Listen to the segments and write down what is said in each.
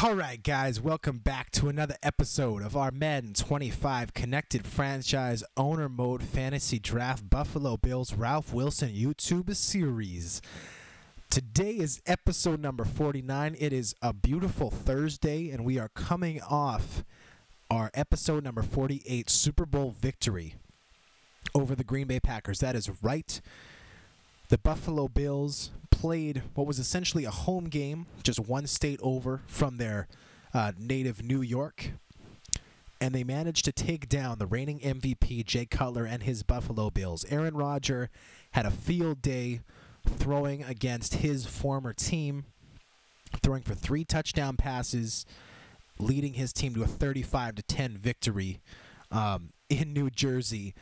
Alright guys, welcome back to another episode of our Madden 25 Connected Franchise Owner Mode Fantasy Draft Buffalo Bills Ralph Wilson YouTube series. Today is episode number 49. It is a beautiful Thursday and we are coming off our episode number 48 Super Bowl victory over the Green Bay Packers. That is right. The Buffalo Bills played what was essentially a home game, just one state over from their native New York, and they managed to take down the reigning MVP Jay Cutler and his Buffalo Bills. Aaron Rodgers had a field day throwing against his former team, throwing for 3 touchdown passes, leading his team to a 35-10 victory in New Jersey,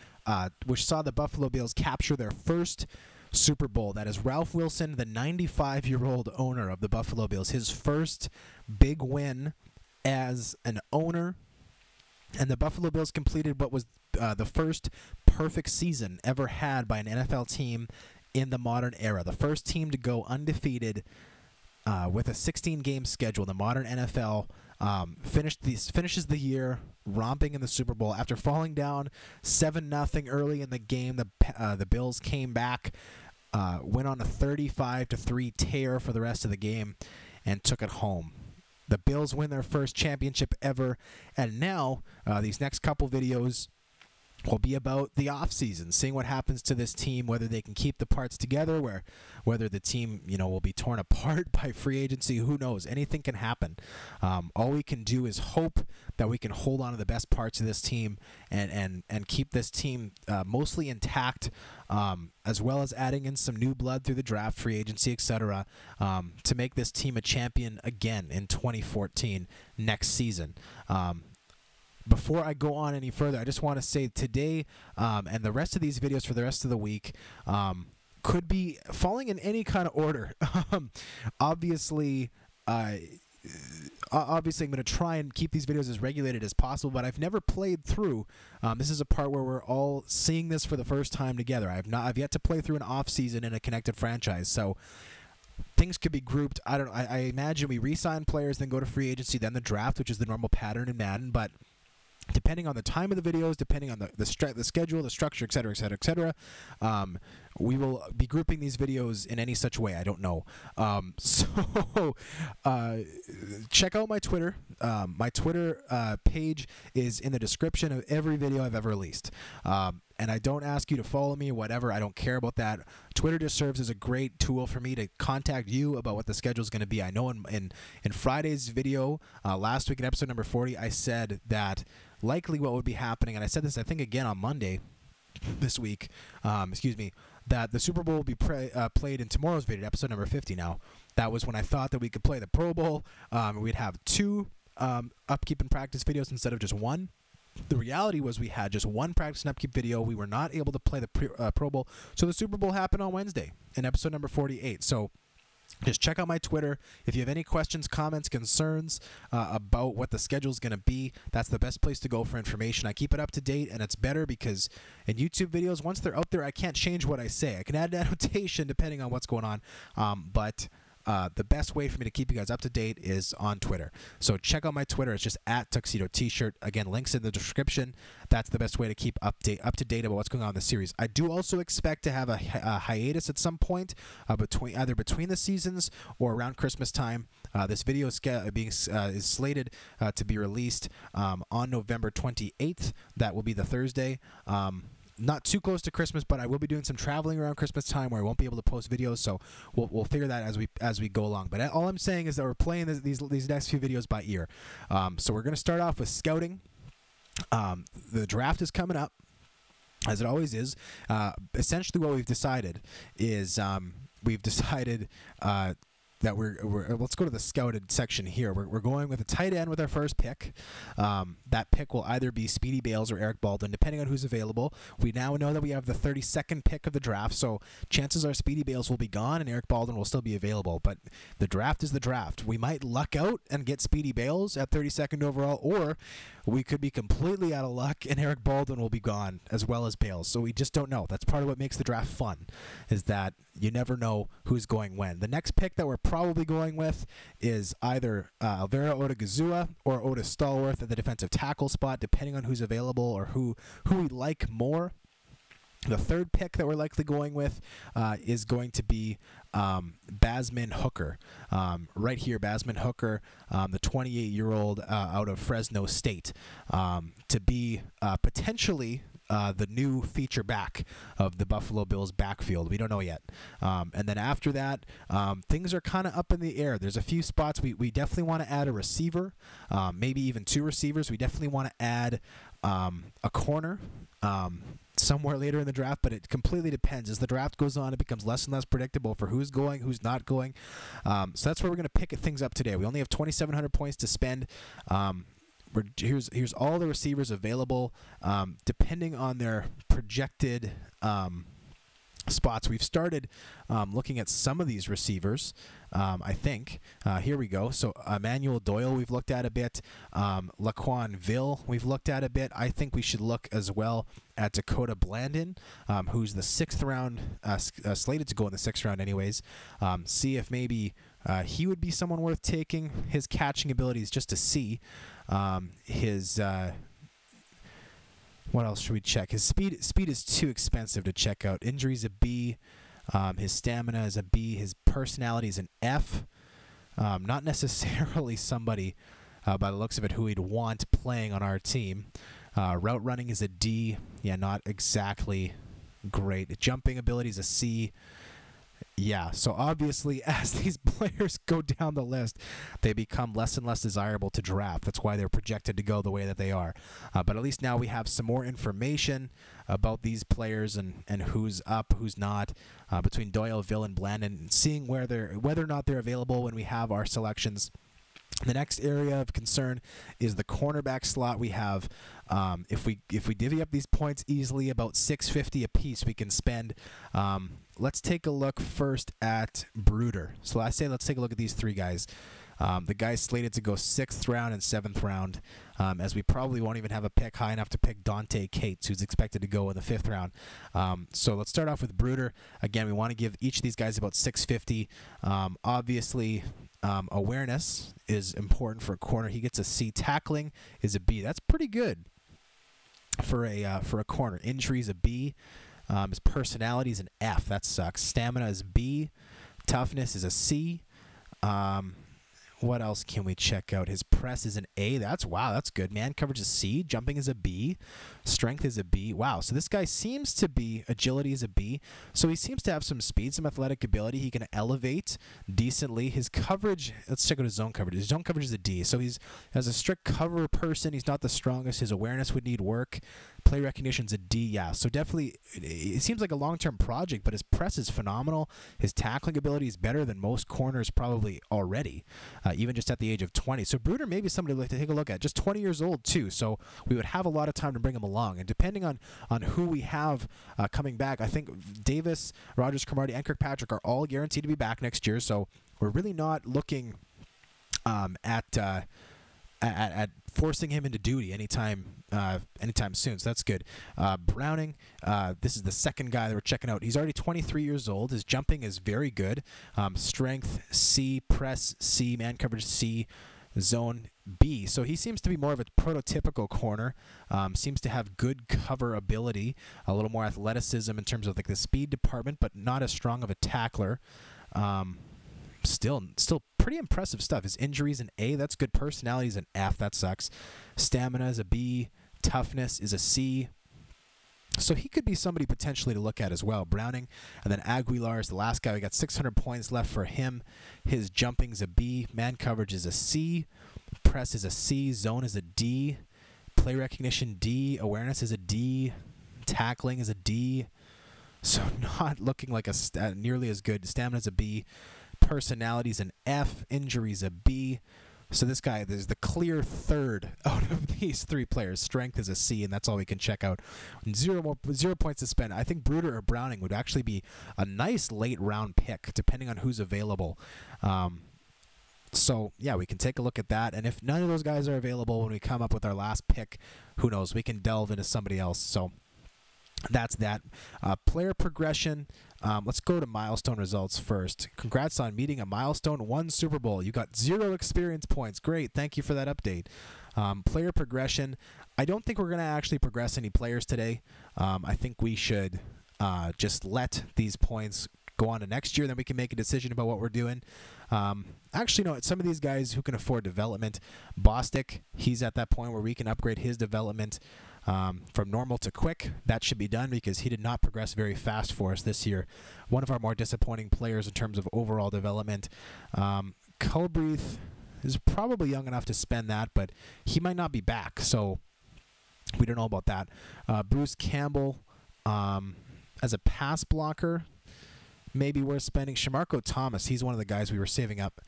which saw the Buffalo Bills capture their first Super Bowl. That is Ralph Wilson, the 95-year-old owner of the Buffalo Bills, his first big win as an owner. And the Buffalo Bills completed what was the first perfect season ever had by an NFL team in the modern era. The first team to go undefeated with a 16-game schedule. The modern NFL finishes the year romping in the Super Bowl. After falling down 7-0 early in the game, the Bills came back, went on a 35-3 tear for the rest of the game, and took it home. The Bills win their first championship ever, and now these next couple videos will be about the offseason, seeing what happens to this team, whether they can keep the parts together, whether the team will be torn apart by free agency. Who knows? Anything can happen. All we can do is hope that we can hold on to the best parts of this team and keep this team mostly intact, as well as adding in some new blood through the draft, free agency, etc., to make this team a champion again in 2014 next season. Before I go on any further, I just want to say today and the rest of these videos for the rest of the week could be falling in any kind of order. Obviously, I'm going to try and keep these videos as regulated as possible, but I've never played through. This is a part where we're all seeing this for the first time together. I've yet to play through an off season in a connected franchise, so things could be grouped. I don't know. I imagine we re-sign players, then go to free agency, then the draft, which is the normal pattern in Madden, but depending on the time of the videos, depending on the schedule, the structure, etc., etc., etc., we will be grouping these videos in any such way. I don't know. So check out my Twitter. My Twitter page is in the description of every video I've ever released. And I don't ask you to follow me or whatever. I don't care about that. Twitter just serves as a great tool for me to contact you about what the schedule is going to be. I know in Friday's video, last week in episode number 40, I said that likely what would be happening, and I said this I think again on Monday this week, that the Super Bowl will be played in tomorrow's video, episode number 50 now. That was when I thought that we could play the Pro Bowl. We'd have 2 upkeep and practice videos instead of just 1. The reality was we had just 1 practice and upkeep video. We were not able to play the Pro Bowl, so the Super Bowl happened on Wednesday in episode number 48. So just check out my Twitter. If you have any questions, comments, concerns about what the schedule is going to be, that's the best place to go for information. I keep it up to date, and it's better because in YouTube videos, once they're out there, I can't change what I say. I can add an annotation depending on what's going on, but the best way for me to keep you guys up to date is on Twitter. So check out my Twitter. It's just @TuxedoT-shirt. Again, links in the description. That's the best way to keep up to date about what's going on in the series. I do also expect to have a hiatus at some point either between the seasons or around Christmas time. This video is slated to be released on November 28th. That will be the Thursday. Not too close to Christmas, but I will be doing some traveling around Christmas time where I won't be able to post videos, so we'll figure that as we go along. But all I'm saying is that we're playing these next few videos by ear. So we're going to start off with scouting. The draft is coming up, as it always is. Essentially, what we've decided is that we're let's go to the scouted section here. We're going with a tight end with our first pick. That pick will either be Speedy Bales or Eric Baldwin, depending on who's available. We now know that we have the 32nd pick of the draft, so chances are Speedy Bales will be gone and Eric Baldwin will still be available. But the draft is the draft. We might luck out and get Speedy Bales at 32nd overall, or we could be completely out of luck and Eric Baldwin will be gone as well as Bales. So we just don't know. That's part of what makes the draft fun, is that you never know who's going when. The next pick that we're probably going with is either Alvaro Odigizua or Otis Stallworth at the defensive tackle spot, depending on who's available or who we like more. The third pick that we're likely going with is going to be Basman Hooker. Right here, Basman Hooker, the 28-year-old out of Fresno State, to be potentially the new feature back of the Buffalo Bills backfield. We don't know yet. And then after that, things are kind of up in the air. There's a few spots. We definitely want to add a receiver, maybe even two receivers. We definitely want to add a corner somewhere later in the draft, but it completely depends. As the draft goes on, it becomes less and less predictable for who's going, who's not going. So that's where we're going to pick things up today. We only have 2,700 points to spend. Here's all the receivers available, depending on their projected spots. We've started looking at some of these receivers, I think. Here we go. So Emmanuel Doyle we've looked at a bit. Laquan Ville we've looked at a bit. I think we should look as well at Dakota Blandon, who's the 6th round, slated to go in the 6th round anyways. See if maybe he would be someone worth taking. His catching abilities, just to see. What else should we check? His speed is too expensive to check out. Injury's a B. His stamina is a B. His personality is an F. Not necessarily somebody, by the looks of it, who we'd want playing on our team. Route running is a D. Yeah, not exactly great. Jumping ability is a C. Yeah, so obviously as these players go down the list, they become less and less desirable to draft. That's why they're projected to go the way that they are. But at least now we have some more information about these players and who's up, who's not, between Doyle, Ville, and Blandon, and seeing whether or not they're available when we have our selections. The next area of concern is the cornerback slot. We have, if we divvy up these points easily, about $650 a piece we can spend. Let's take a look first at Bruder. So I say let's take a look at these three guys. The guy's slated to go 6th round and 7th round, as we probably won't even have a pick high enough to pick Dante Cates, who's expected to go in the 5th round. So let's start off with Bruder. Again, we want to give each of these guys about $650. Obviously, awareness is important for a corner. He gets a C. Tackling is a B. That's pretty good for a corner. Injury is a B. His personality is an F. That sucks. Stamina is B. Toughness is a C. What else can we check out? His press is an A. That's good. Man coverage is C. Jumping is a B. Strength is a B. Wow. So this guy seems to be, agility is a B. So he seems to have some speed, some athletic ability. He can elevate decently. His coverage, let's check out his zone coverage. His zone coverage is a D. So he's as a strict cover person, he's not the strongest. His awareness would need work. Play recognition's a D. Yeah. So definitely, it seems like a long-term project, but his press is phenomenal. His tackling ability is better than most corners probably already. Even just at the age of 20. So Bruder may be somebody to take a look at. Just 20 years old, too. So we would have a lot of time to bring him along. And depending on who we have coming back, I think Davis, Rogers, Cromartie, and Kirkpatrick are all guaranteed to be back next year. So we're really not looking at forcing him into duty anytime soon. So that's good. Browning, this is the second guy that we're checking out. He's already 23 years old. His jumping is very good. Strength C, press C, man coverage C, zone B. So he seems to be more of a prototypical corner. Seems to have good cover ability, a little more athleticism in terms of like the speed department, but not as strong of a tackler. Still pretty impressive stuff. His injuries an A. That's good. Personality is an F. That sucks. Stamina is a B. Toughness is a C. So he could be somebody potentially to look at as well. Browning, and then Aguilar is the last guy. We got 600 points left for him. His jumping's a B. Man coverage is a C. Press is a C. Zone is a D. Play recognition D. Awareness is a D. Tackling is a D. So not looking like nearly as good. Stamina's a B. Personality's an F. Injury's a B. So this guy is the clear third out of these three players. Strength is a C, and that's all we can check out. 0 points to spend. I think Bruder or Browning would actually be a nice late round pick, depending on who's available. So yeah, we can take a look at that. And if none of those guys are available when we come up with our last pick, who knows? We can delve into somebody else. So that's that. Player progression. Let's go to milestone results first. Congrats on meeting a milestone, 1 Super Bowl. You got 0 experience points. Great. Thank you for that update. Player progression. I don't think we're going to actually progress any players today. I think we should just let these points go on to next year. Then we can make a decision about what we're doing. Actually, no, some of these guys who can afford development, Bostic, he's at that point where we can upgrade his development from normal to quick. That should be done because he did not progress very fast for us this year. One of our more disappointing players in terms of overall development. Culbreath is probably young enough to spend that, but he might not be back, so we don't know about that. Bruce Campbell, as a pass blocker, maybe we're spending. Shamarko Thomas, he's one of the guys we were saving up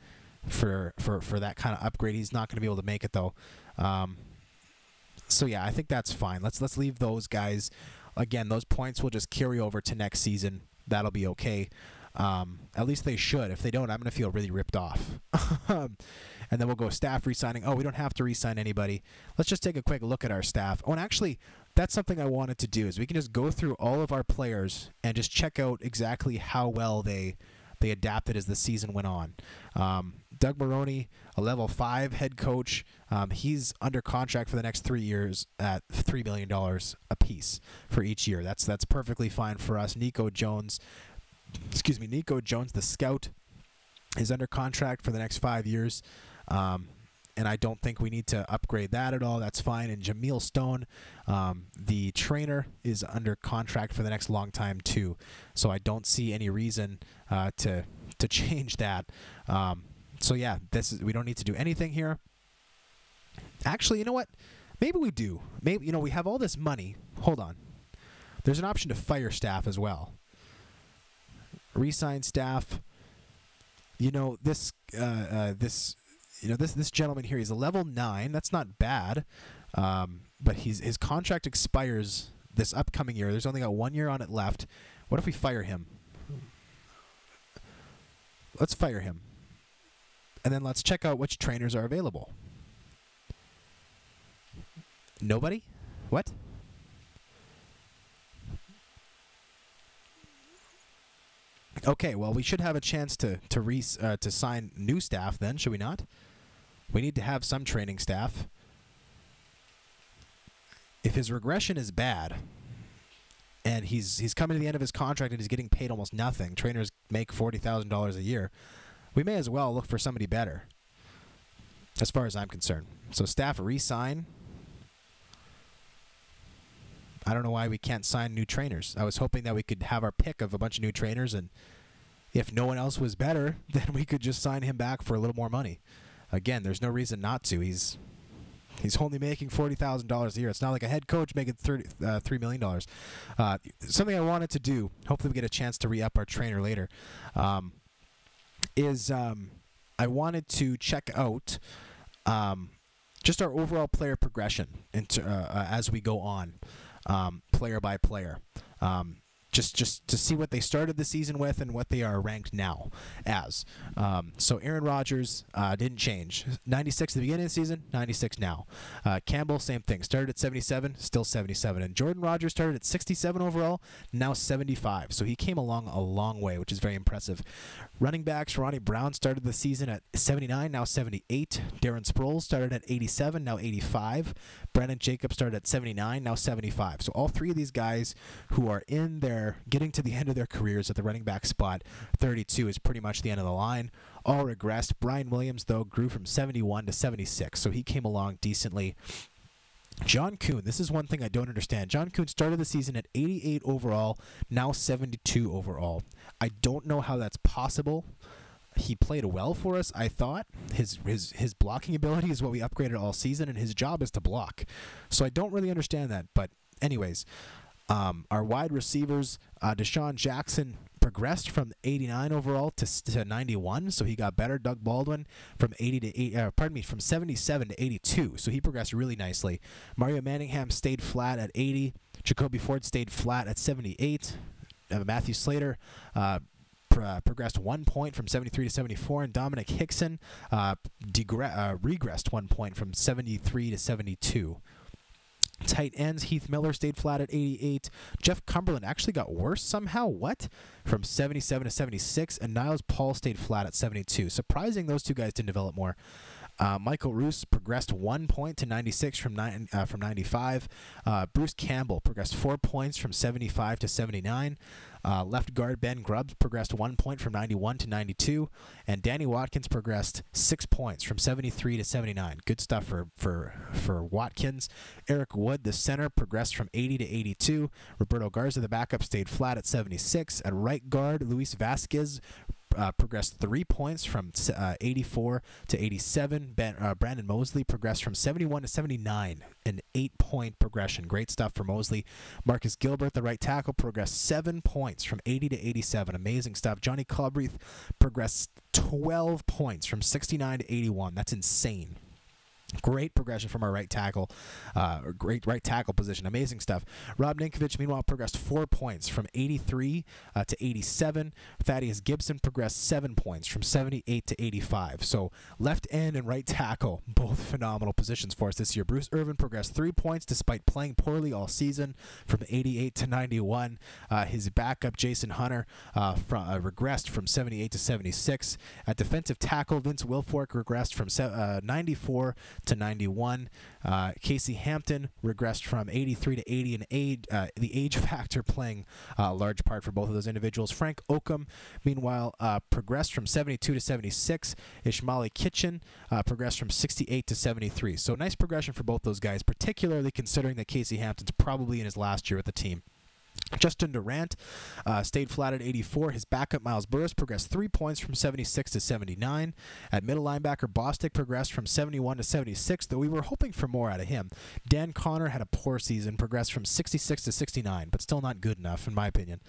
for that kind of upgrade. He's not going to be able to make it, though. So yeah, I think that's fine. Let's leave those guys. Again, those points will just carry over to next season. That'll be okay. At least they should. If they don't, I'm going to feel really ripped off. And then we'll go staff re-signing. Oh, we don't have to re-sign anybody. Let's just take a quick look at our staff. Oh, and actually, that's something I wanted to do, is we can just go through all of our players and just check out exactly how well they adapted as the season went on. Doug Maroney, a level 5 head coach. He's under contract for the next 3 years at $3 million a piece for each year. That's perfectly fine for us. Nico Jones, the scout, is under contract for the next 5 years. And I don't think we need to upgrade that at all. That's fine. And Jameel Stone, the trainer, is under contract for the next long time too. So I don't see any reason to change that. So yeah, we don't need to do anything here. Actually, you know what? Maybe we do. Maybe, we have all this money. Hold on. There's an option to fire staff as well. Resign staff. This gentleman here, he's a level 9. That's not bad. But his contract expires this upcoming year. There's only got 1 year on it left. What if we fire him? Let's fire him. And then let's check out which trainers are available. Nobody? What? Okay, well, we should have a chance to sign new staff then, should we not? We need to have some training staff. If his regression is bad, and he's coming to the end of his contract and he's getting paid almost nothing, trainers make $40,000 a year, we may as well look for somebody better, as far as I'm concerned. So staff re-sign. I don't know why we can't sign new trainers. I was hoping that we could have our pick of a bunch of new trainers, and if no one else was better, then we could just sign him back for a little more money. Again, there's no reason not to. He's only making $40,000 a year. It's not like a head coach making $3 million. Something I wanted to do, hopefully we get a chance to re-up our trainer later, is I wanted to check out just our overall player progression as we go on, player by player. Just to see what they started the season with and what they are ranked now as. So Aaron Rodgers didn't change. 96 at the beginning of the season, 96 now. Campbell, same thing. Started at 77, still 77. And Jordan Rodgers started at 67 overall, now 75. So he came along a long way, which is very impressive. Running backs, Ronnie Brown started the season at 79, now 78. Darren Sproles started at 87, now 85. Brandon Jacobs started at 79, now 75. So all three of these guys who are getting to the end of their careers at the running back spot, 32 is pretty much the end of the line. All regressed. Brian Williams, though, grew from 71 to 76, so he came along decently. John Kuhn, this is one thing I don't understand. John Kuhn started the season at 88 overall, now 72 overall. I don't know how that's possible. He played well for us, I thought. His blocking ability is what we upgraded all season, and his job is to block. So I don't really understand that. But anyways, our wide receivers, Deshaun Jackson progressed from 89 overall to 91, so he got better. Doug Baldwin from 77 to 82, so he progressed really nicely. Mario Manningham stayed flat at 80. Jacoby Ford stayed flat at 78. Matthew Slater progressed 1 point from 73 to 74, and Dominic Hickson regressed 1 point from 73 to 72. Tight ends, Heath Miller stayed flat at 88. Jeff Cumberland actually got worse somehow. What? From 77 to 76. And Niles Paul stayed flat at 72. Surprising those two guys didn't develop more. Michael Roos progressed 1 point to 96 from 95. Bruce Campbell progressed 4 points from 75 to 79. Left guard Ben Grubbs progressed 1 point from 91 to 92. And Danny Watkins progressed 6 points from 73 to 79. Good stuff for Watkins. Eric Wood, the center, progressed from 80 to 82. Roberto Garza, the backup, stayed flat at 76. At right guard, Luis Vasquez progressed 3 points from 84 to 87. Brandon Mosley progressed from 71 to 79, an 8-point progression. Great stuff for Mosley. Marcus Gilbert, the right tackle, progressed 7 points from 80 to 87. Amazing stuff. Johnny Clobrieth progressed 12 points from 69 to 81. That's insane. Great progression from our right tackle, great right tackle position. Amazing stuff. Rob Ninkovich, meanwhile, progressed 4 points from 83 to 87. Thaddeus Gibson progressed 7 points from 78 to 85. So left end and right tackle, both phenomenal positions for us this year. Bruce Irvin progressed 3 points despite playing poorly all season from 88 to 91. His backup, Jason Hunter, regressed from 78 to 76. At defensive tackle, Vince Wilfork regressed from 94 to 91. Casey Hampton regressed from 83 to 80, and the age factor playing a large part for both of those individuals. Frank Oakham, meanwhile, progressed from 72 to 76. Ishmaeli Kitchen progressed from 68 to 73. So nice progression for both those guys, particularly considering that Casey Hampton's probably in his last year with the team. Justin Durant stayed flat at 84. His backup, Miles Burris, progressed 3 points from 76 to 79. At middle linebacker, Bostic progressed from 71 to 76, though we were hoping for more out of him. Dan Connor had a poor season, progressed from 66 to 69, but still not good enough, in my opinion.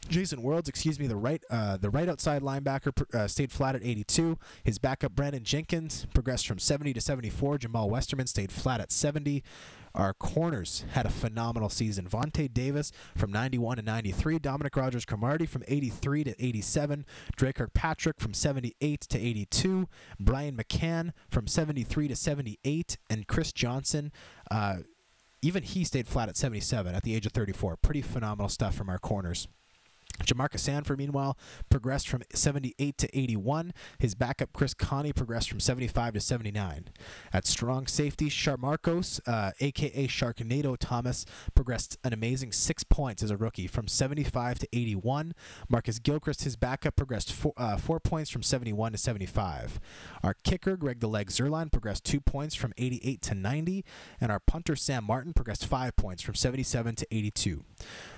Jason Worlds, the right outside linebacker, stayed flat at 82. His backup, Brandon Jenkins, progressed from 70 to 74. Jamal Westerman stayed flat at 70. Our corners had a phenomenal season. Vontae Davis from 91 to 93. Dominic Rogers-Cromartie from 83 to 87. Drake Kirkpatrick from 78 to 82. Brian McCann from 73 to 78. And Chris Johnson, even he stayed flat at 77 at the age of 34. Pretty phenomenal stuff from our corners. Jamarcus Sanford, meanwhile, progressed from 78 to 81. His backup, Chris Connie, progressed from 75 to 79. At strong safety, Sharmarcos, a.k.a. Sharknado Thomas, progressed an amazing 6 points as a rookie from 75 to 81. Marcus Gilchrist, his backup, progressed 4 points from 71 to 75. Our kicker, Greg the Leg Zerline, progressed 2 points from 88 to 90. And our punter, Sam Martin, progressed 5 points from 77 to 82.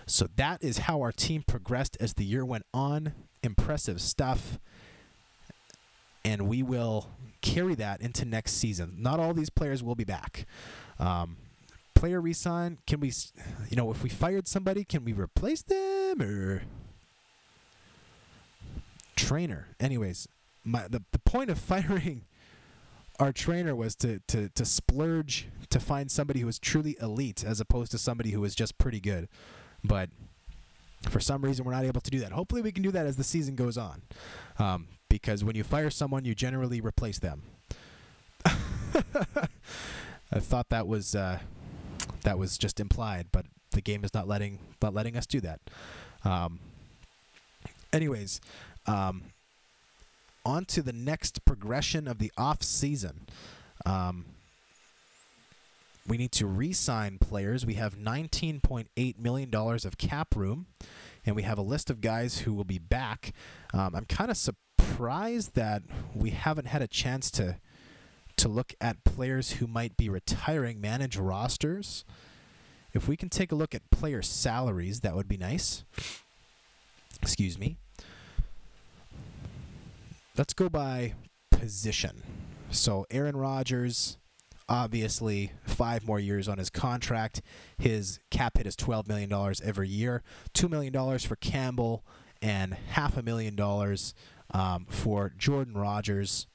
So that is how our team progressed as the year went on. Impressive stuff. And we will carry that into next season. Not all these players will be back. Player resign, can we, if we fired somebody, can we replace them? Or trainer. Anyways, the point of firing our trainer was to splurge to find somebody who was truly elite as opposed to somebody who was just pretty good. But for some reason, we're not able to do that. Hopefully, we can do that as the season goes on. Because when you fire someone, you generally replace them. I thought that was just implied, but the game is not letting us do that. Anyways, on to the next progression of the off season. We need to re-sign players. We have $19.8 million of cap room, and we have a list of guys who will be back. I'm kind of surprised that we haven't had a chance to look at players who might be retiring, manage rosters. If we can take a look at player salaries, that would be nice. Excuse me. Let's go by position. So Aaron Rodgers, obviously 5 more years on his contract. His cap hit is $12 million every year. $2 million for Campbell and $500,000 for Jordan Rodgers.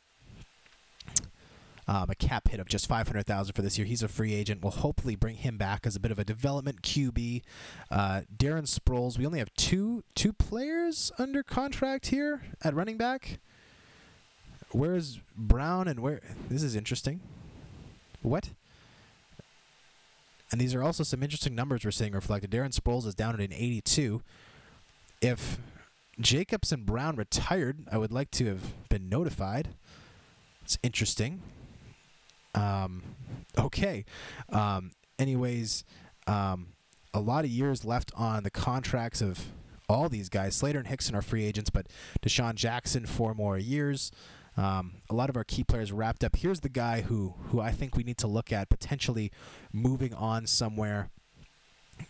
A cap hit of just $500,000 for this year. He's a free agent. We'll hopefully bring him back as a bit of a development QB. Darren Sproles. We only have two players under contract here at running back. Where's Brown and where? This is interesting. What? And these are also some interesting numbers we're seeing reflected. Darren Sproles is down at an 82. If Jacobs and Brown retired, I would like to have been notified. It's interesting. Okay. Anyways, a lot of years left on the contracts of all these guys. Slater and Hickson are free agents, but Deshaun Jackson, 4 more years. A lot of our key players wrapped up. Here's the guy who I think we need to look at potentially moving on somewhere,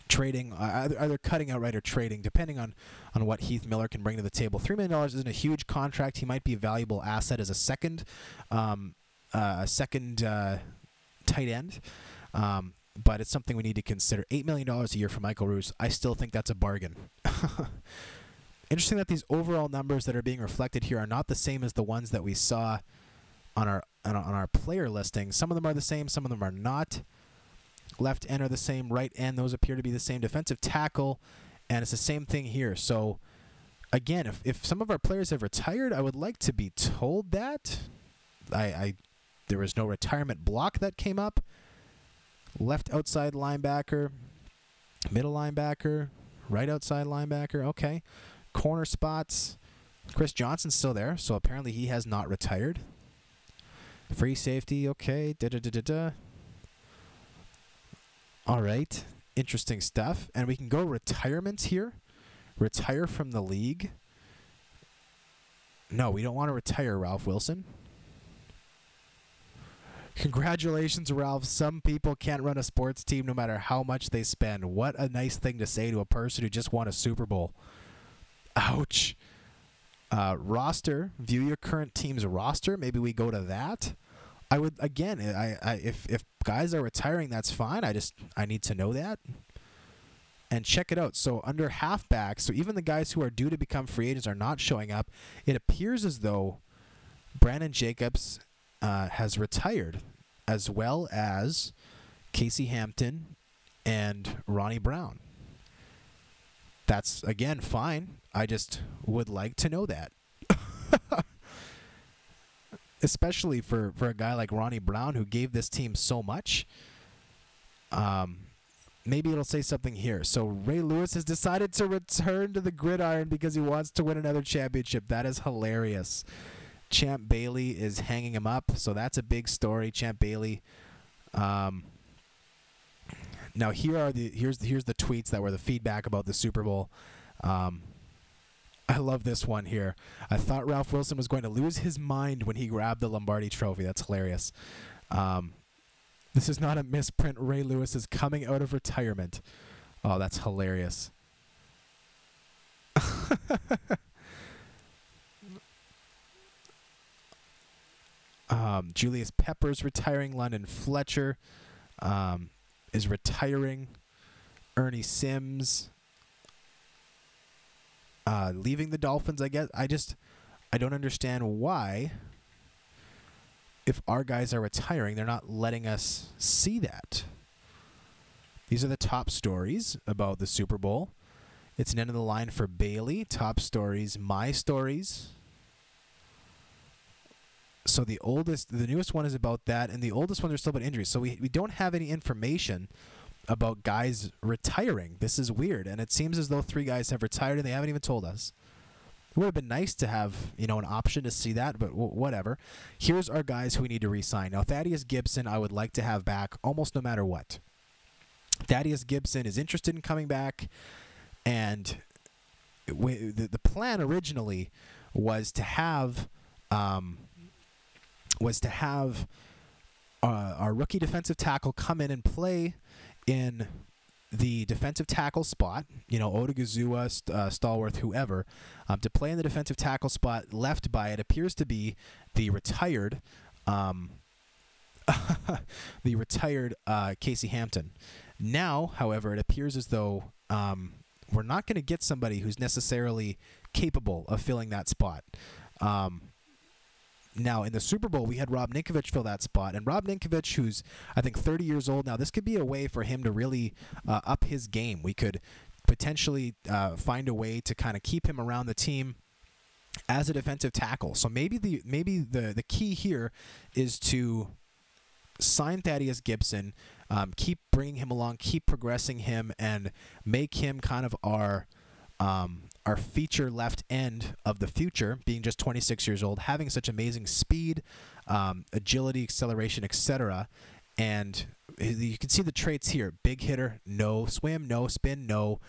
trading, either cutting outright or trading, depending on what Heath Miller can bring to the table. $3 million isn't a huge contract. He might be a valuable asset as a second tight end, but it's something we need to consider. $8 million a year for Michael Roos. I still think that's a bargain. Interesting that these overall numbers that are being reflected here are not the same as the ones that we saw on our player listing. Some of them are the same, some of them are not. Left end are the same, right end, those appear to be the same. Defensive tackle, and it's the same thing here. So, again, if some of our players have retired, I would like to be told that. There was no retirement block that came up. Left outside linebacker, middle linebacker, right outside linebacker, okay. Corner spots, Chris Johnson's still there, so apparently he has not retired. Free safety, okay. All right, interesting stuff. And we can go retirements here. Retire from the league. No, we don't want to retire, Ralph Wilson. Congratulations, Ralph. Some people can't run a sports team no matter how much they spend. What a nice thing to say to a person who just won a Super Bowl. Ouch. Roster. View your current team's roster. Maybe we go to that. I would, again, if guys are retiring, that's fine. I need to know that. And check it out. So under halfbacks, so even the guys who are due to become free agents are not showing up. It appears as though Brandon Jacobs has retired, as well as Casey Hampton and Ronnie Brown. That's, again, fine. I just would like to know that. Especially for a guy like Ronnie Brown who gave this team so much. Maybe it'll say something here. So Ray Lewis has decided to return to the gridiron because he wants to win another championship. That is hilarious. Champ Bailey is hanging him up, so that's a big story. Champ Bailey. Now here's the tweets that were the feedback about the Super Bowl. I love this one here. I thought Ralph Wilson was going to lose his mind when he grabbed the Lombardi Trophy. That's hilarious. This is not a misprint. Ray Lewis is coming out of retirement. Oh, that's hilarious. Julius Peppers retiring. London Fletcher is retiring. Ernie Sims leaving the Dolphins, I guess. I don't understand why, if our guys are retiring, they're not letting us see that. These are the top stories about the Super Bowl. It's an end of the line for Bailey. Top stories, my stories. So the newest one is about that, and the oldest ones are still about injuries. So we don't have any information about guys retiring. This is weird, and it seems as though 3 guys have retired, and they haven't even told us. It would have been nice to have, an option to see that, but whatever. Here's our guys who we need to re-sign. Now, Thaddeus Gibson, I would like to have back almost no matter what. Thaddeus Gibson is interested in coming back, and the plan originally was to have our rookie defensive tackle come in and play in the defensive tackle spot, Odigizua, Stallworth, whoever, to play in the defensive tackle spot left by, it appears to be the retired Casey Hampton. Now, however, it appears as though we're not going to get somebody who's necessarily capable of filling that spot. Now, in the Super Bowl, we had Rob Ninkovich fill that spot. And Rob Ninkovich, who's, I think, 30 years old now, this could be a way for him to really up his game. We could potentially find a way to kind of keep him around the team as a defensive tackle. So maybe the key here is to sign Thaddeus Gibson, keep bringing him along, keep progressing him, and make him kind of our feature left end of the future, being just 26 years old, having such amazing speed, agility, acceleration, etc. And you can see the traits here. Big hitter, no swim, no spin, no.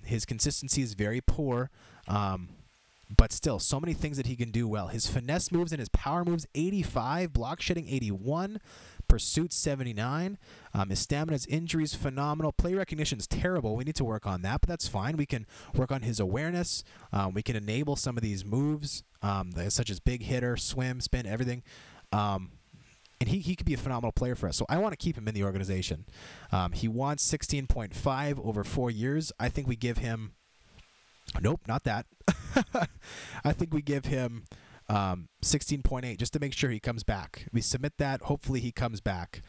His consistency is very poor, but still, so many things that he can do well. His finesse moves and his power moves, 85. Block shedding, 81. Pursuit, 79. His stamina, his injuries, phenomenal. Play recognition is terrible. We need to work on that, but that's fine. We can work on his awareness. We can enable some of these moves, such as big hitter, swim, spin, everything. And he could be a phenomenal player for us. So I want to keep him in the organization. He wants 16.5 over 4 years. I think we give him... Nope, not that. I think we give him 16.8 just to make sure he comes back. We submit that. Hopefully he comes back.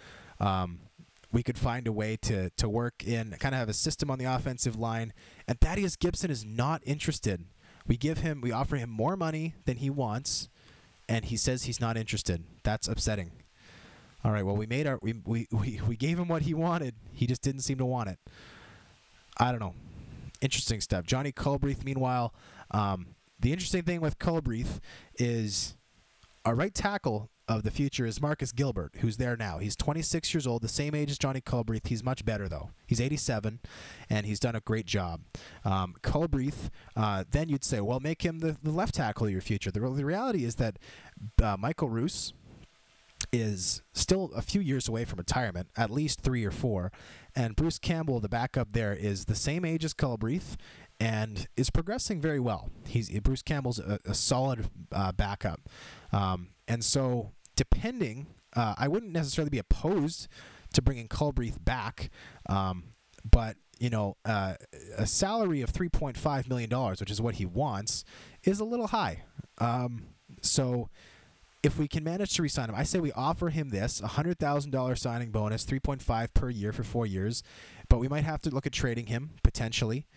We could find a way to work in, kind of have a system on the offensive line. And Thaddeus Gibson is not interested. We offer him more money than he wants, and he says he's not interested. That's upsetting. All right, well, we gave him what he wanted. He just didn't seem to want it. I don't know. Interesting stuff. Johnny Culbreath, meanwhile, the interesting thing with Culbreath is our right tackle of the future is Marcus Gilbert, who's there now. He's 26 years old, the same age as Johnny Culbreath. He's much better, though. He's 87, and he's done a great job. Culbreath, then you'd say, well, make him the left tackle of your future. The reality is that Michael Roos is still a few years away from retirement, at least 3 or 4. And Bruce Campbell, the backup there, is the same age as Culbreath and is progressing very well. Bruce Campbell's a solid backup. And so depending, I wouldn't necessarily be opposed to bringing Culbreath back, but you know, a salary of $3.5 million, which is what he wants, is a little high. So if we can manage to re-sign him, I say we offer him this, $100,000 signing bonus, 3.5 per year for 4 years, but we might have to look at trading him, potentially.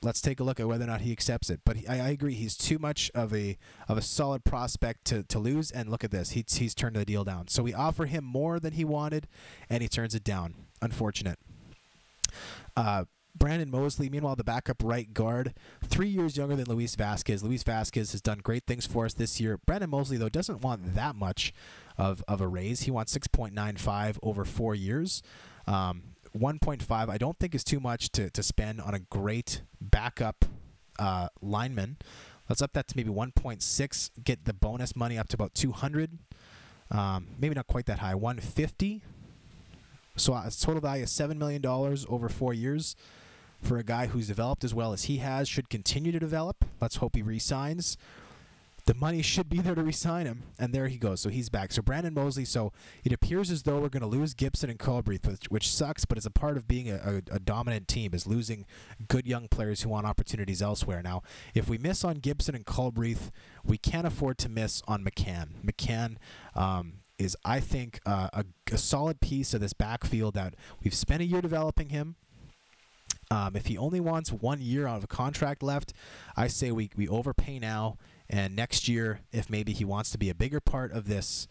Let's take a look at whether or not he accepts it. But I agree, he's too much of a solid prospect to lose, and look at this, he's turned the deal down. So we offer him more than he wanted, and he turns it down. Unfortunate. Brandon Mosley, meanwhile, the backup right guard, 3 years younger than Luis Vasquez. Luis Vasquez has done great things for us this year. Brandon Mosley, though, doesn't want that much of a raise. He wants 6.95 over 4 years. 1.5 I don't think is too much to spend on a great backup lineman. Let's up that to maybe 1.6, get the bonus money up to about 200. Maybe not quite that high, 150. So a total value of $7 million over 4 years for a guy who's developed as well as he has, should continue to develop. Let's hope he re-signs. The money should be there to re-sign him, and there he goes. So he's back. So Brandon Mosley, so it appears as though we're going to lose Gibson and Culbreath, which sucks, but it's a part of being a dominant team, is losing good young players who want opportunities elsewhere. Now, if we miss on Gibson and Culbreath, we can't afford to miss on McCann. McCann is, I think, a solid piece of this backfield that we've spent a year developing him. If he only wants 1 year out of a contract left, I say we overpay now, and next year, if maybe he wants to be a bigger part of this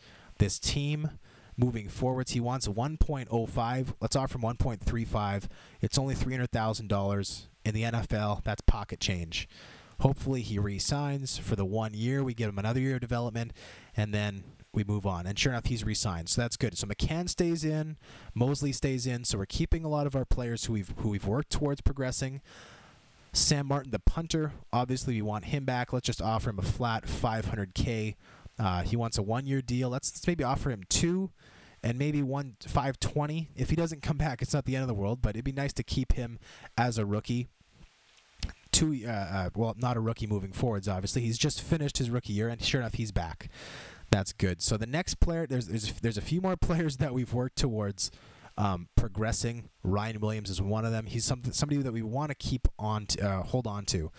team moving forwards, he wants 1.05. Let's offer him 1.35. It's only $300,000 in the NFL. That's pocket change. Hopefully he re-signs for the 1 year. We give him another year of development, and then we move on. And sure enough, he's re-signed. So that's good. So McCann stays in, Mosley stays in. So we're keeping a lot of our players who we've worked towards progressing. Sam Martin, the punter, obviously we want him back. Let's just offer him a flat $500K. He wants a 1 year deal. Let's maybe offer him 2 and maybe 520. If he doesn't come back, it's not the end of the world, but it'd be nice to keep him as a rookie. Well, not a rookie moving forwards, obviously. He's just finished his rookie year, and sure enough, he's back. That's good. So the next player, there's a few more players that we've worked towards progressing. Ryan Williams is one of them. He's somebody that we want to keep on to, hold on to.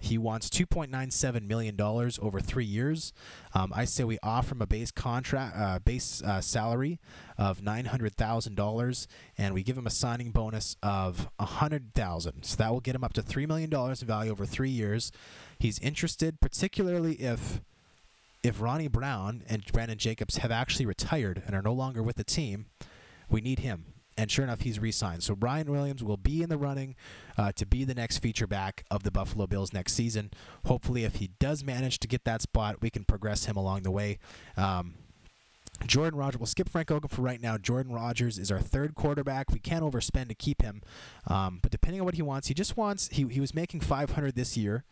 He wants $2.97 million over 3 years. I say we offer him a base salary of $900,000, and we give him a signing bonus of $100,000. So that will get him up to $3 million in value over 3 years. He's interested, particularly if Ronnie Brown and Brandon Jacobs have actually retired and are no longer with the team. We need him. And sure enough, he's re-signed. So Brian Williams will be in the running to be the next feature back of the Buffalo Bills next season. Hopefully, if he does manage to get that spot, we can progress him along the way. Jordan Rogers, we'll skip Frank Oakland for right now. Jordan Rogers is our third quarterback. We can't overspend to keep him. But depending on what he wants, he was making $500 this year.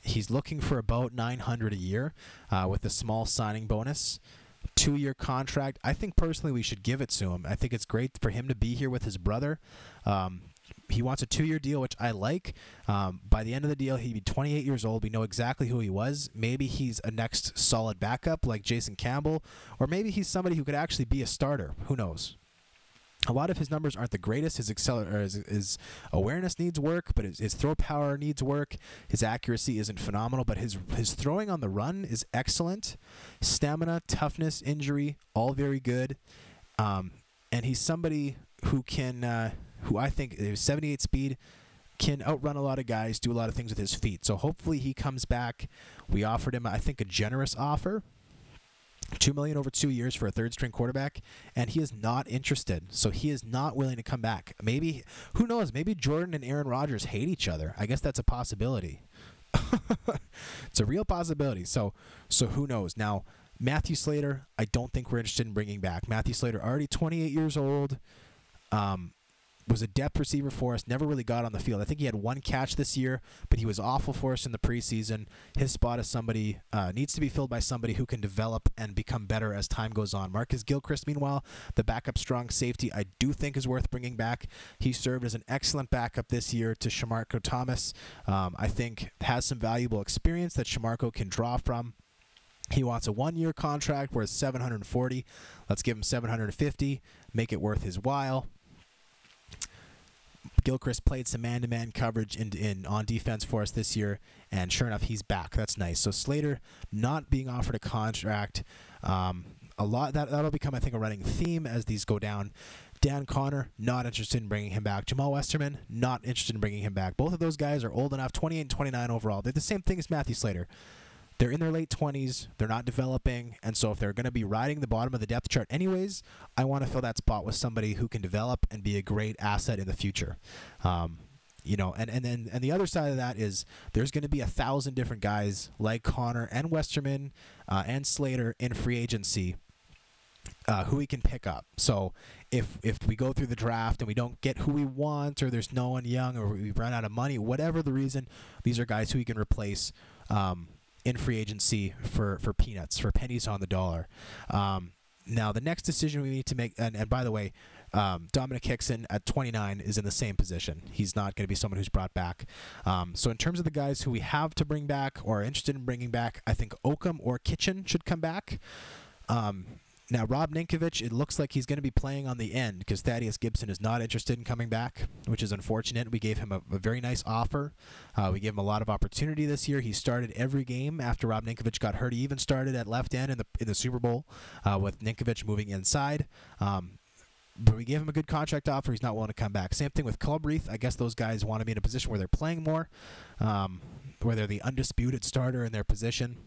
He's looking for about $900 a year with a small signing bonus. 2-year contract. I think personally we should give it to him. I think it's great for him to be here with his brother. He wants a 2-year deal, which I like. By the end of the deal, he'd be 28 years old. We know exactly who he was. Maybe he's a next solid backup like Jason Campbell, or maybe he's somebody who could actually be a starter. Who knows? A lot of his numbers aren't the greatest. His awareness needs work, but his throw power needs work. His accuracy isn't phenomenal, but his throwing on the run is excellent. Stamina, toughness, injury, all very good. And he's somebody who can, who I think is 78 speed, can outrun a lot of guys, do a lot of things with his feet. So hopefully he comes back. We offered him, I think, a generous offer. $2 million over 2 years for a third-string quarterback, and he is not interested. So he is not willing to come back. Maybe, who knows? Maybe Jordan and Aaron Rodgers hate each other. I guess that's a possibility. It's a real possibility. So who knows? Now, Matthew Slater, I don't think we're interested in bringing back. Matthew Slater, already 28 years old. Was a depth receiver for us, never really got on the field. I think he had 1 catch this year, but he was awful for us in the preseason. His spot is somebody, needs to be filled by somebody who can develop and become better as time goes on. Marcus Gilchrist, meanwhile, the backup strong safety, I do think is worth bringing back. He served as an excellent backup this year to Shamarko Thomas. I think has some valuable experience that Shamarko can draw from. He wants a 1-year contract worth $740. Let's give him $750, make it worth his while. Gilchrist played some man-to-man coverage on defense for us this year, and sure enough, he's back. That's nice. So Slater not being offered a contract, that'll become, I think, a running theme as these go down. Dan Connor, not interested in bringing him back. Jamal Westerman, not interested in bringing him back. Both of those guys are old enough, 28 and 29 overall. They're the same thing as Matthew Slater. They're in their late 20s. They're not developing. And so if they're going to be riding the bottom of the depth chart anyways, I want to fill that spot with somebody who can develop and be a great asset in the future. And the other side of that is there's going to be 1,000 different guys like Connor and Westerman and Slater in free agency who we can pick up. So if we go through the draft and we don't get who we want, or there's no one young, or we run out of money, whatever the reason, these are guys who we can replace in free agency for peanuts, for pennies on the dollar. Now, the next decision we need to make, and by the way, Dominic Hickson at 29 is in the same position. He's not going to be someone who's brought back. So in terms of the guys who we have to bring back or are interested in bringing back, I think Oakham or Kitchen should come back. Now, Rob Ninkovich, it looks like he's going to be playing on the end because Thaddeus Gibson is not interested in coming back, which is unfortunate. We gave him a very nice offer. We gave him a lot of opportunity this year. He started every game after Rob Ninkovich got hurt. He even started at left end in the Super Bowl with Ninkovich moving inside. But we gave him a good contract offer. He's not willing to come back. Same thing with Clubreath. I guess those guys want to be in a position where they're playing more, where they're the undisputed starter in their position.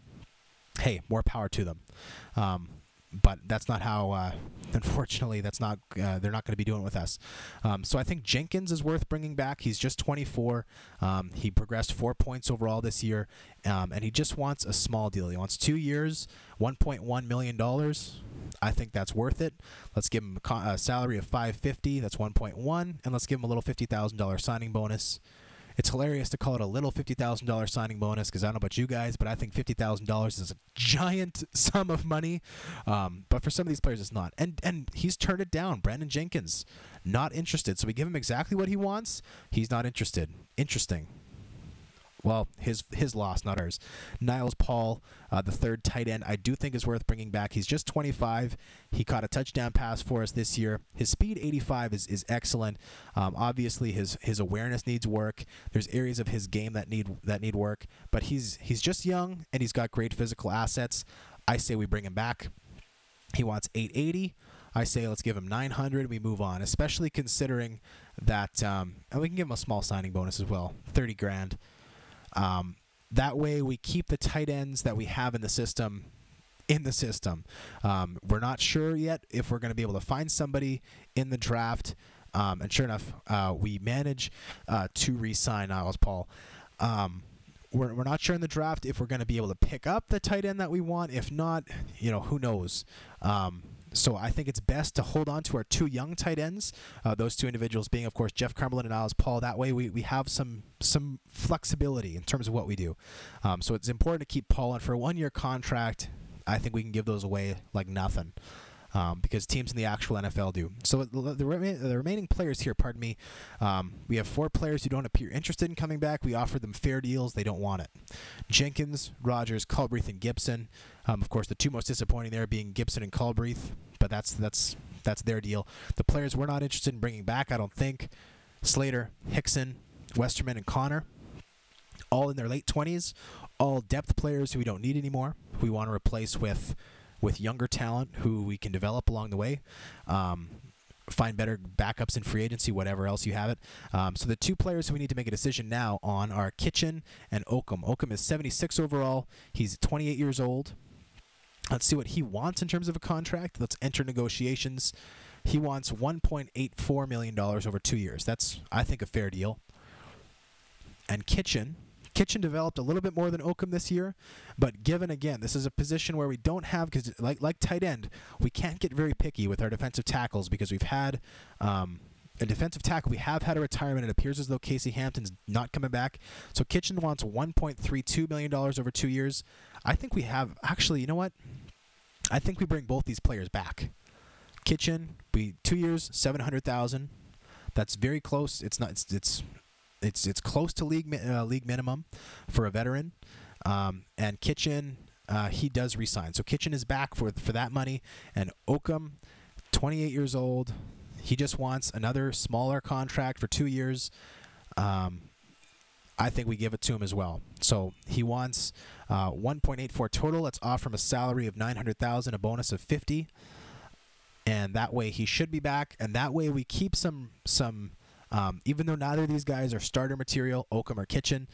Hey, more power to them. But that's not how, unfortunately, they're not going to be doing it with us. So I think Jenkins is worth bringing back. He's just 24. He progressed 4 points overall this year, and he just wants a small deal. He wants 2 years, $1.1 million. I think that's worth it. Let's give him a salary of $550. That's 1.1, and let's give him a little $50,000 signing bonus. It's hilarious to call it a little $50,000 signing bonus because I don't know about you guys, but I think $50,000 is a giant sum of money. But for some of these players, it's not. And he's turned it down. Brandon Jenkins, not interested. So we give him exactly what he wants. He's not interested. Interesting. Well, his loss, not ours. Niles Paul, the third tight end, I do think is worth bringing back. He's just 25. He caught a touchdown pass for us this year. His speed, 85, is excellent. Obviously, his awareness needs work. There's areas of his game that need work. But he's just young, and he's got great physical assets. I say we bring him back. He wants $880. I say let's give him $900. We move on, especially considering that and we can give him a small signing bonus as well, $30,000. That way we keep the tight ends that we have in the system in the system. We're not sure yet if we're going to be able to find somebody in the draft. And sure enough, we manage to re-sign Niles Paul. We're not sure in the draft if we're going to be able to pick up the tight end that we want. If not, who knows? So I think it's best to hold on to our 2 young tight ends, those 2 individuals being, of course, Jeff Cumberland and Niles Paul. That way we have some flexibility in terms of what we do. So it's important to keep Paul on for a 1-year contract. I think we can give those away like nothing. Because teams in the actual NFL do. So the remaining players here, we have 4 players who don't appear interested in coming back. We offered them fair deals. They don't want it. Jenkins, Rogers, Culbreath, and Gibson. Of course, the 2 most disappointing there being Gibson and Culbreath, but that's their deal. The players we're not interested in bringing back, I don't think, Slater, Hickson, Westerman, and Connor, all in their late 20s, all depth players who we don't need anymore. We want to replace with younger talent who we can develop along the way, find better backups in free agency, whatever else you have it. So the 2 players who we need to make a decision now on are Kitchen and Oakham. Oakham is 76 overall. He's 28 years old. Let's see what he wants in terms of a contract. Let's enter negotiations. He wants $1.84 million over 2 years. That's, I think, a fair deal. And Kitchen developed a little bit more than Oakham this year, but given, again, this is a position where we don't have, because like tight end, we can't get very picky with our defensive tackles because we've had a defensive tackle. We have had a retirement. It appears as though Casey Hampton's not coming back. So Kitchen wants $1.32 million over 2 years. I think we have, actually, you know what? I think we bring both these players back. Kitchen, 2 years, $700,000. That's very close. It's not. It's close to league minimum for a veteran, and Kitchen he does resign. So Kitchen is back for that money, and Oakham, 28 years old, he just wants another smaller contract for 2 years. I think we give it to him as well. So he wants 1.84 total. Let's offer him a salary of $900,000, a bonus of $50,000, and that way he should be back. And that way we keep some. Even though neither of these guys are starter material, Oakham or Kitchen,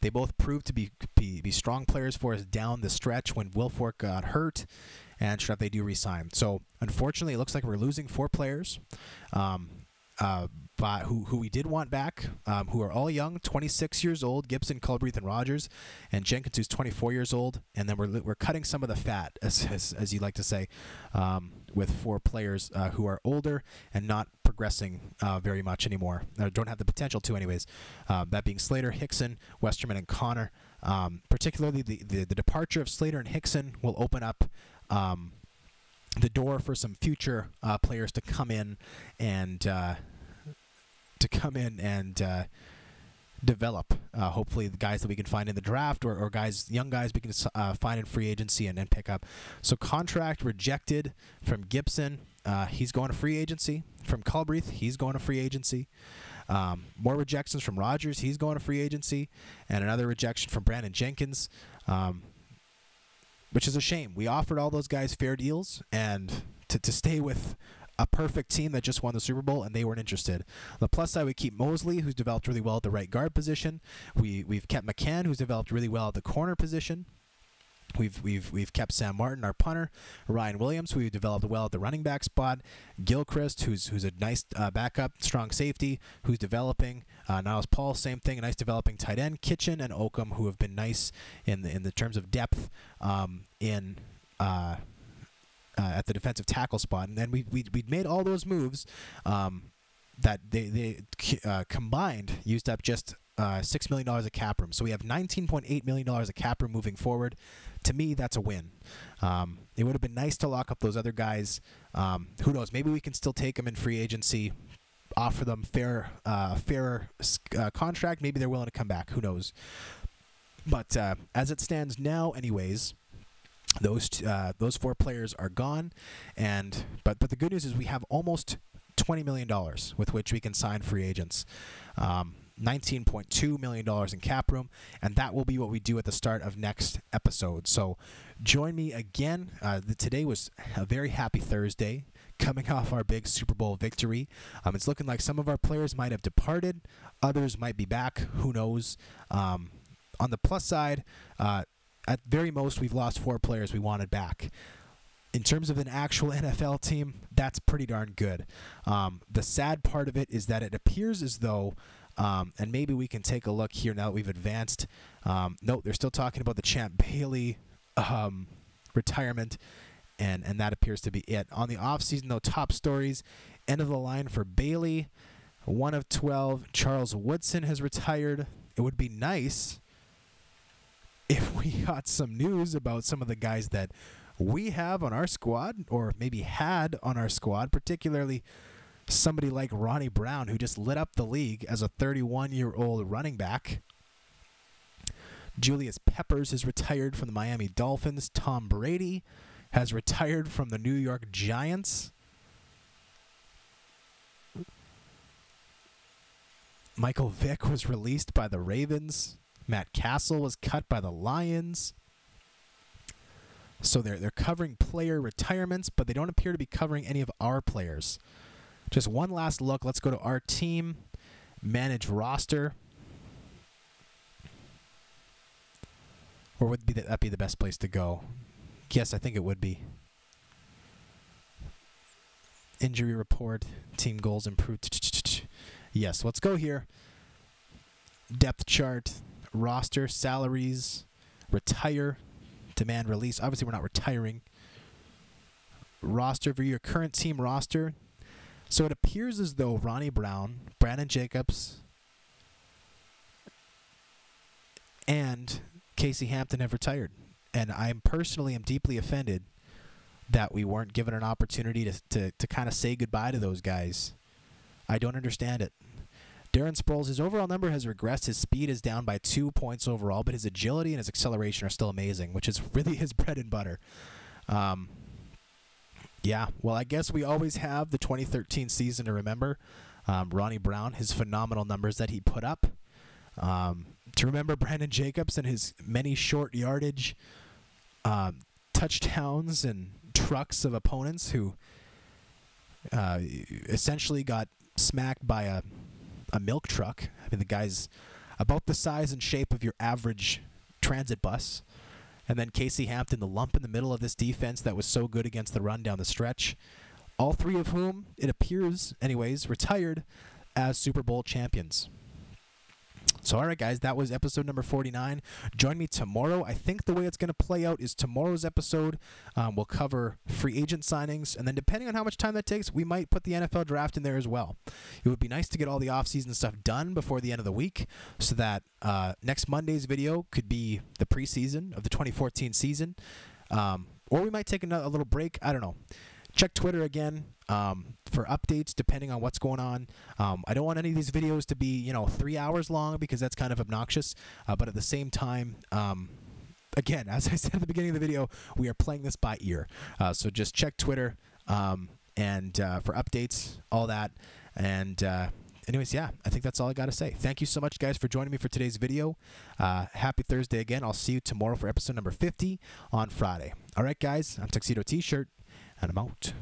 they both proved to be strong players for us down the stretch when Wilfork got hurt, and sure enough, they do resign. So unfortunately, it looks like we're losing 4 players, but who we did want back, who are all young, 26 years old, Gibson, Culbreath, and Rogers, and Jenkins, who's 24 years old, and then we're cutting some of the fat, as you like to say, with 4 players who are older and not progressing very much anymore, or don't have the potential to anyways. That being Slater, Hickson, Westerman, and Connor. Particularly the departure of Slater and Hickson will open up the door for some future players to come in and develop. Hopefully the guys that we can find in the draft, or young guys we can find in free agency and pick up. So contract rejected from Gibson. He's going to free agency. From Culbreath, he's going to free agency. More rejections from Rogers. He's going to free agency. And another rejection from Brandon Jenkins, which is a shame. We offered all those guys fair deals and to stay with a perfect team that just won the Super Bowl, and they weren't interested. On the plus side, we keep Mosley, who's developed really well at the right guard position. We've kept McCann, who's developed really well at the corner position. We've kept Sam Martin, our punter, Ryan Williams, who we developed well at the running back spot, Gilchrist, who's a nice backup, strong safety, who's developing. Niles Paul, same thing, a nice developing tight end. Kitchen and Oakham, who have been nice in the terms of depth at the defensive tackle spot. And then we made all those moves that they combined used up just $6 million of cap room. So we have $19.8 million of cap room moving forward. To me, that's a win. It would have been nice to lock up those other guys. Who knows? Maybe we can still take them in free agency, offer them fair contract. Maybe they're willing to come back. Who knows? But as it stands now, anyways, those 4 players are gone. But the good news is we have almost $20 million with which we can sign free agents. $19.2 million in cap room, and that will be what we do at the start of next episode. So join me again. Today was a very happy Thursday, coming off our big Super Bowl victory. It's looking like some of our players might have departed. Others might be back. Who knows? On the plus side, at very most, we've lost 4 players we wanted back. In terms of an actual NFL team, that's pretty darn good. The sad part of it is that it appears as though, and maybe we can take a look here now that we've advanced. No, they're still talking about the Champ Bailey retirement, and that appears to be it. On the offseason, though, top stories, end of the line for Bailey, 1 of 12. Charles Woodson has retired. It would be nice if we got some news about some of the guys that we have on our squad, or maybe had on our squad, particularly somebody like Ronnie Brown, who just lit up the league as a 31-year-old running back. Julius Peppers has retired from the Miami Dolphins. Tom Brady has retired from the New York Giants. Michael Vick was released by the Ravens. Matt Castle was cut by the Lions. So they're covering player retirements, but they don't appear to be covering any of our players. Just one last look. Let's go to our team. Manage roster. Or would that be the best place to go? Yes, I think it would be. Injury report. Team goals improved. Yes, let's go here. Depth chart. Roster. Salaries. Retire. Demand release. Obviously, we're not retiring. Roster for your current team roster. So it appears as though Ronnie Brown, Brandon Jacobs, and Casey Hampton have retired. And I personally am deeply offended that we weren't given an opportunity to kind of say goodbye to those guys. I don't understand it. Darren Sproles, his overall number has regressed. His speed is down by 2 points overall, but his agility and his acceleration are still amazing, which is really his bread and butter. Yeah, well, I guess we always have the 2013 season to remember. Ronnie Brown, his phenomenal numbers that he put up. To remember Brandon Jacobs and his many short yardage touchdowns and trucks of opponents who essentially got smacked by a milk truck. I mean, the guy's about the size and shape of your average transit bus. And then Casey Hampton, the lump in the middle of this defense that was so good against the run down the stretch. All 3 of whom, it appears, anyways, retired as Super Bowl champions. So, all right, guys, that was episode number 49. Join me tomorrow. I think the way it's going to play out is tomorrow's episode will cover free agent signings, and then depending on how much time that takes, we might put the NFL draft in there as well. It would be nice to get all the offseason stuff done before the end of the week so that next Monday's video could be the preseason of the 2014 season, or we might take a little break. I don't know. Check Twitter again for updates depending on what's going on. I don't want any of these videos to be, 3 hours long because that's kind of obnoxious. But at the same time, again, as I said at the beginning of the video, we are playing this by ear. So just check Twitter and for updates, all that. And anyways, yeah, I think that's all I got to say. Thank you so much, guys, for joining me for today's video. Happy Thursday again. I'll see you tomorrow for episode number 50 on Friday. All right, guys, I'm Tuxedo T-Shirt. And I'm out.